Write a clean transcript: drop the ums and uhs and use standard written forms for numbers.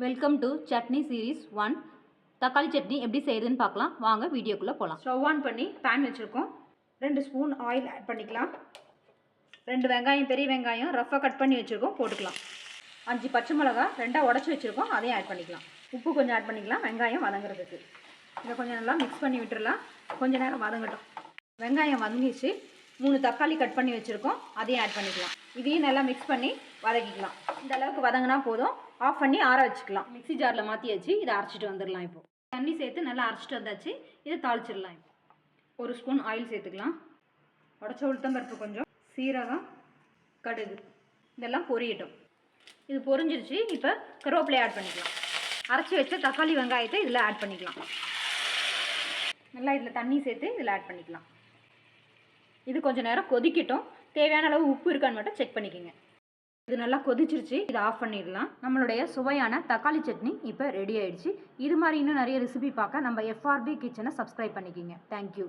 Welcome to chutney series 1. தக்காளி சட்னி எப்படி செய்யுதுன்னு பார்க்கலாம். வாங்க வீடியோக்குள்ளே போகலாம். ஸ்டவ் ஆன் பண்ணி பேன் வச்சுருக்கோம். 2 ஸ்பூன் ஆயில் ஆட் பண்ணிக்கலாம். 2 வெங்காயம், பெரிய வெங்காயம் ரஃபாக கட் பண்ணி வச்சுருக்கோம், போட்டுக்கலாம். 5 பச்சை மிளகா 2 உடச்சி வச்சுருக்கோம், அதையும் ஆட் பண்ணிக்கலாம். உப்பு கொஞ்சம் ஆட் பண்ணிக்கலாம் வெங்காயம் வதங்குறதுக்கு. இதை கொஞ்சம் நல்லா மிக்ஸ் பண்ணி விட்டுடலாம். கொஞ்சம் நேரம் வதங்கட்டும். வெங்காயம் வதங்கிச்சு. 3 தக்காளி கட் பண்ணி வச்சுருக்கோம், அதையும் ஆட் பண்ணிக்கலாம். இதையும் நல்லா மிக்ஸ் பண்ணி வதக்கிக்கலாம். இந்த அளவுக்கு வதங்கினா போதும். ஆஃப் பண்ணி ஆற வச்சுக்கலாம். மிக்ஸி ஜாரில் மாற்றி வச்சு இதை அரைச்சிட்டு வந்துடலாம். இப்போது தண்ணி சேர்த்து நல்லா அரைச்சிட்டு வந்தாச்சு. இதை தாளிச்சிடலாம். இப்போ 1 ஸ்பூன் ஆயில் சேர்த்துக்கலாம். உடச்ச உளுத்தம்பருப்பு கொஞ்சம், சீரகம், கடுகு இதெல்லாம் பொரியட்டும். இது பொரிஞ்சிருச்சு. இப்போ கருவேப்பிலை ஆட் பண்ணிக்கலாம். அரைச்சி வச்ச தக்காளி வெங்காயத்தை இதில் ஆட் பண்ணிக்கலாம். நல்லா இதில் தண்ணி சேர்த்து இதில் ஆட் பண்ணிக்கலாம். இது கொஞ்சம் நேரம் கொதிக்கட்டும். தேவையான அளவு உப்பு இருக்கான்னு மட்டும் செக் பண்ணிக்கோங்க. இது நல்லா கொதிச்சிருச்சு. இதை ஆஃப் பண்ணிடலாம். நம்மளுடைய சுவையான தக்காளி சட்னி இப்போ ரெடி ஆயிடுச்சு. இது மாதிரி இன்னும் நிறைய ரெசிபி பார்க்க நம்ம FRB கிச்சனை சப்ஸ்கிரைப் பண்ணிக்கிங்க. தேங்க்யூ.